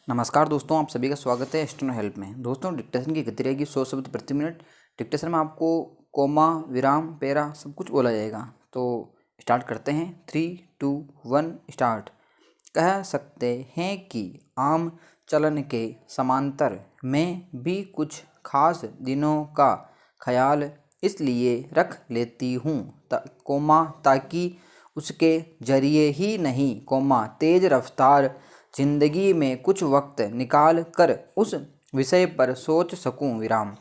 नमस्कार दोस्तों, आप सभी का स्वागत है स्टेनो हेल्प में। दोस्तों, डिक्टेशन की गति रहेगी 100 शब्द प्रति मिनट। डिक्टेशन में आपको कोमा, विराम, पैरा सब कुछ बोला जाएगा। तो स्टार्ट करते हैं। 3, 2, 1 स्टार्ट। कह सकते हैं कि आम चलन के समांतर मैं भी कुछ खास दिनों का ख्याल इसलिए रख लेती हूँ कोमा ताकि उसके जरिए ही नहीं कोमा तेज रफ्तार जिंदगी में कुछ वक्त निकाल कर उस विषय पर सोच सकूं विराम।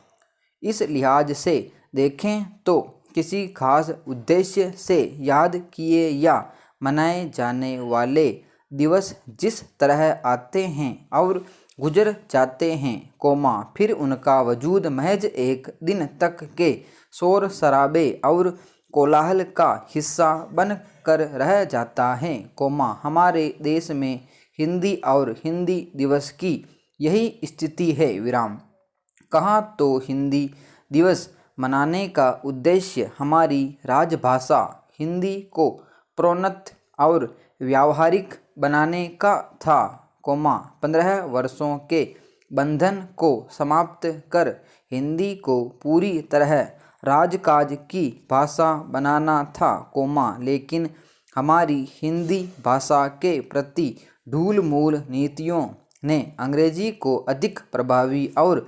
इस लिहाज से देखें तो किसी खास उद्देश्य से याद किए या मनाए जाने वाले दिवस जिस तरह आते हैं और गुजर जाते हैं कोमा फिर उनका वजूद महज एक दिन तक के शोर शराबे और कोलाहल का हिस्सा बन कर रह जाता है कोमा हमारे देश में हिंदी और हिंदी दिवस की यही स्थिति है विराम। कहाँ तो हिंदी दिवस मनाने का उद्देश्य हमारी राजभाषा हिंदी को प्रोन्नत और व्यावहारिक बनाने का था कोमा 15 वर्षों के बंधन को समाप्त कर हिंदी को पूरी तरह राजकाज की भाषा बनाना था कोमा लेकिन हमारी हिंदी भाषा के प्रति ढूल मूल नीतियों ने अंग्रेजी को अधिक प्रभावी और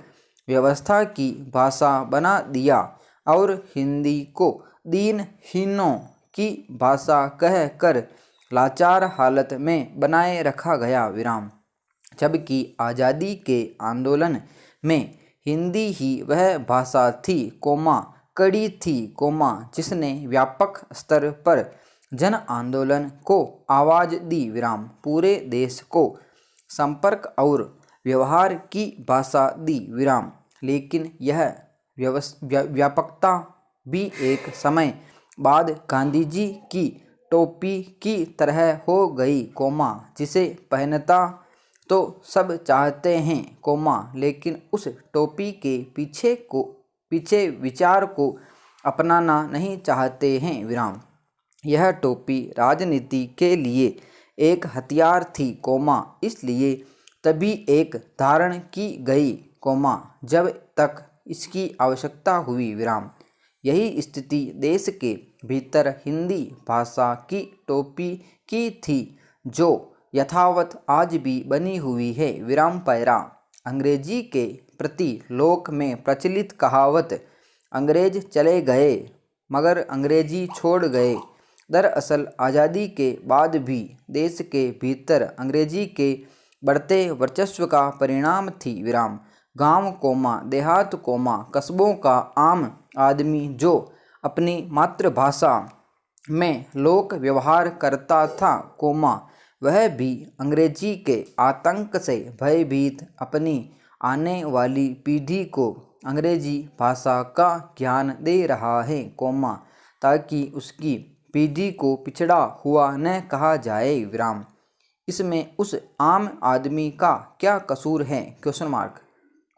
व्यवस्था की भाषा बना दिया और हिंदी को दीनहीनों की भाषा कह कर लाचार हालत में बनाए रखा गया विराम। जबकि आज़ादी के आंदोलन में हिंदी ही वह भाषा थी कोमा कड़ी थी कोमा जिसने व्यापक स्तर पर जन आंदोलन को आवाज़ दी विराम। पूरे देश को संपर्क और व्यवहार की भाषा दी विराम। लेकिन यह व्यापकता भी एक समय बाद गांधी जी की टोपी की तरह हो गई कोमा जिसे पहनता तो सब चाहते हैं कोमा लेकिन उस टोपी के पीछे विचार को अपनाना नहीं चाहते हैं विराम। यह टोपी राजनीति के लिए एक हथियार थी कोमा इसलिए तभी एक धारण की गई कोमा जब तक इसकी आवश्यकता हुई विराम। यही स्थिति देश के भीतर हिंदी भाषा की टोपी की थी जो यथावत आज भी बनी हुई है विराम। पैरा अंग्रेजी के प्रति लोक में प्रचलित कहावत अंग्रेज चले गए मगर अंग्रेजी छोड़ गए दरअसल आज़ादी के बाद भी देश के भीतर अंग्रेजी के बढ़ते वर्चस्व का परिणाम थी विराम। गांव कोमा देहात कोमा कस्बों का आम आदमी जो अपनी मातृभाषा में लोक व्यवहार करता था कोमा वह भी अंग्रेजी के आतंक से भयभीत अपनी आने वाली पीढ़ी को अंग्रेजी भाषा का ज्ञान दे रहा है कोमा ताकि उसकी पीढ़ी को पिछड़ा हुआ न कहा जाए विराम। इसमें उस आम आदमी का क्या कसूर है क्वेश्चन मार्क।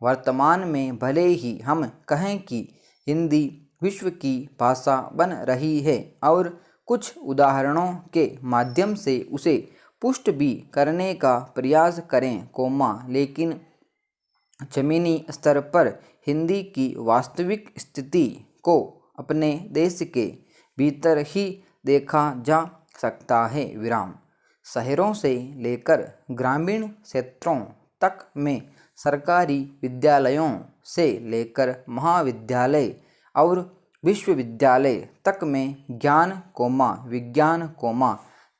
वर्तमान में भले ही हम कहें कि हिंदी विश्व की भाषा बन रही है और कुछ उदाहरणों के माध्यम से उसे पुष्ट भी करने का प्रयास करें कोमा लेकिन जमीनी स्तर पर हिंदी की वास्तविक स्थिति को अपने देश के भीतर ही देखा जा सकता है विराम। शहरों से लेकर ग्रामीण क्षेत्रों तक में सरकारी विद्यालयों से लेकर महाविद्यालय और विश्वविद्यालय तक में ज्ञान कोमा विज्ञान कोमा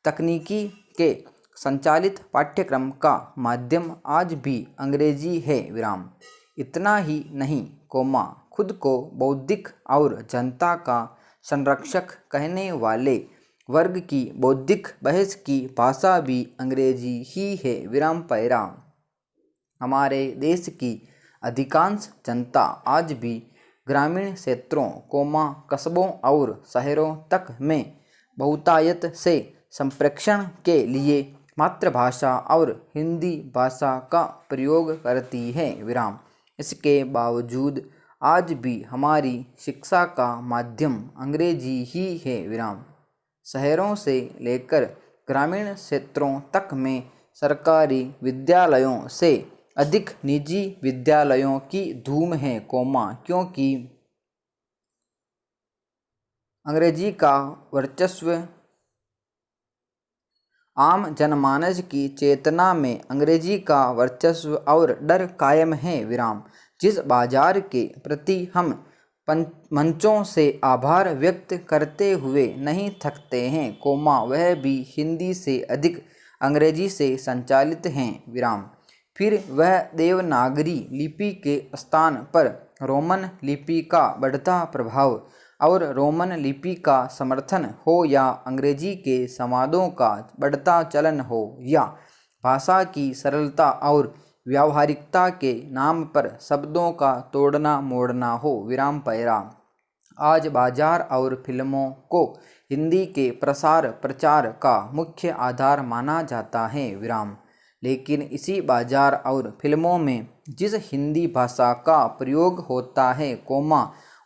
तकनीकी के संचालित पाठ्यक्रम का माध्यम आज भी अंग्रेजी है विराम। इतना ही नहीं कोमा खुद को बौद्धिक और जनता का संरक्षक कहने वाले वर्ग की बौद्धिक बहस की भाषा भी अंग्रेजी ही है विराम। पैरा हमारे देश की अधिकांश जनता आज भी ग्रामीण क्षेत्रों कोमा कस्बों और शहरों तक में बहुतायत से संप्रेषण के लिए मातृभाषा और हिंदी भाषा का प्रयोग करती है विराम। इसके बावजूद आज भी हमारी शिक्षा का माध्यम अंग्रेजी ही है विराम। शहरों से लेकर ग्रामीण क्षेत्रों तक में सरकारी विद्यालयों से अधिक निजी विद्यालयों की धूम है, क्योंकि अंग्रेजी का वर्चस्व आम जनमानस की चेतना में अंग्रेजी का वर्चस्व और डर कायम है, जिस बाजार के प्रति हम मंचों से आभार व्यक्त करते हुए नहीं थकते हैं, वह भी हिंदी से अधिक अंग्रेजी से संचालित हैं, फिर वह देवनागरी लिपि के स्थान पर रोमन लिपि का बढ़ता प्रभाव और रोमन लिपि का समर्थन हो, या अंग्रेजी के संवादों का बढ़ता चलन हो, या भाषा की सरलता और व्यावहारिकता के नाम पर शब्दों का तोड़ना मोड़ना हो, आज बाजार और फिल्मों को हिंदी के प्रसार प्रचार का मुख्य आधार माना जाता है, लेकिन इसी बाजार और फिल्मों में जिस हिंदी भाषा का प्रयोग होता है,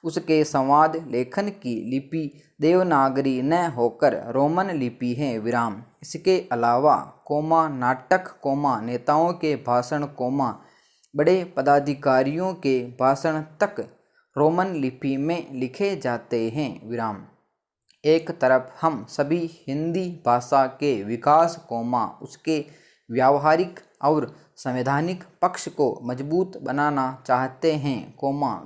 उसके संवाद लेखन की लिपि देवनागरी न होकर रोमन लिपि है, इसके अलावा नाटक, नेताओं के भाषण, बड़े पदाधिकारियों के भाषण तक रोमन लिपि में लिखे जाते हैं, एक तरफ हम सभी हिंदी भाषा के विकास, उसके व्यावहारिक और संवैधानिक पक्ष को मजबूत बनाना चाहते हैं,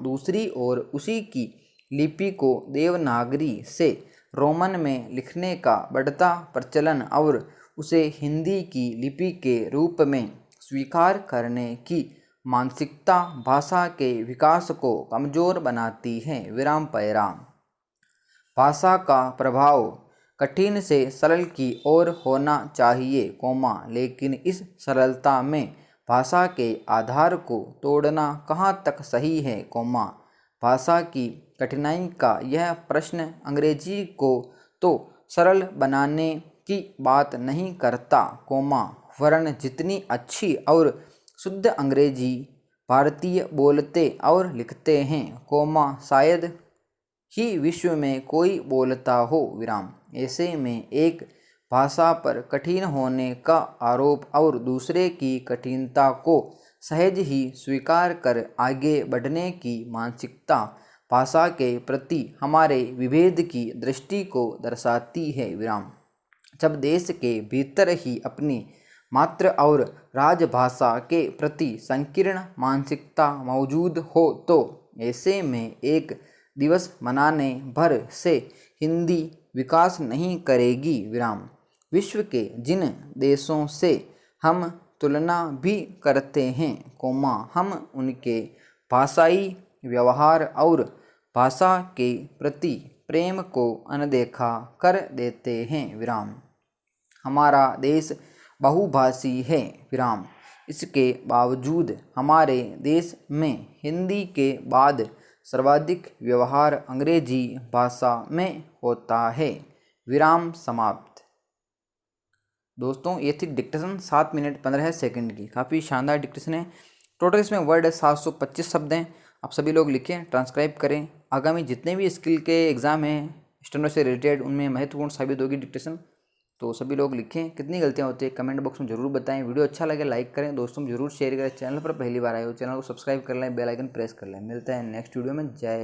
दूसरी ओर उसी की लिपि को देवनागरी से रोमन में लिखने का बढ़ता प्रचलन और उसे हिंदी की लिपि के रूप में स्वीकार करने की मानसिकता भाषा के विकास को कमज़ोर बनाती है, भाषा का प्रभाव कठिन से सरल की ओर होना चाहिए, लेकिन इस सरलता में भाषा के आधार को तोड़ना कहाँ तक सही है, भाषा की कठिनाई का यह प्रश्न अंग्रेजी को तो सरल बनाने की बात नहीं करता, वरन जितनी अच्छी और शुद्ध अंग्रेजी भारतीय बोलते और लिखते हैं, शायद ही विश्व में कोई बोलता हो, ऐसे में एक भाषा पर कठिन होने का आरोप और दूसरे की कठिनता को सहज ही स्वीकार कर आगे बढ़ने की मानसिकता भाषा के प्रति हमारे विभेद की दृष्टि को दर्शाती है, जब देश के भीतर ही अपनी मातृ और राजभाषा के प्रति संकीर्ण मानसिकता मौजूद हो, तो ऐसे में एक दिवस मनाने भर से हिंदी विकास नहीं करेगी, विश्व के जिन देशों से हम तुलना भी करते हैं, हम उनके भाषाई व्यवहार और भाषा के प्रति प्रेम को अनदेखा कर देते हैं, हमारा देश बहुभाषी है, इसके बावजूद हमारे देश में हिंदी के बाद सर्वाधिक व्यवहार अंग्रेजी भाषा में होता है, समाप्त। दोस्तों, ये थी डिक्टेशन 7 मिनट 15 सेकंड की, काफ़ी शानदार डिक्टेशन है। टोटल इसमें वर्ड है 725 शब्द हैं। आप सभी लोग लिखें, ट्रांसक्राइब करें। आगामी जितने भी स्किल के एग्ज़ाम हैं स्टेनो से रिलेटेड, उनमें महत्वपूर्ण साबित होगी डिक्टेशन। तो सभी लोग लिखें, कितनी गलतियाँ होती है कमेंट बॉक्स में ज़रूर बताएं। वीडियो अच्छा लगे लाइक करें, दोस्तों में जरूर शेयर करें। चैनल पर पहली बार आए हो चैनल को सब्सक्राइब कर लें, बेल आइकन प्रेस कर लें। मिलते हैं नेक्स्ट वीडियो में। जय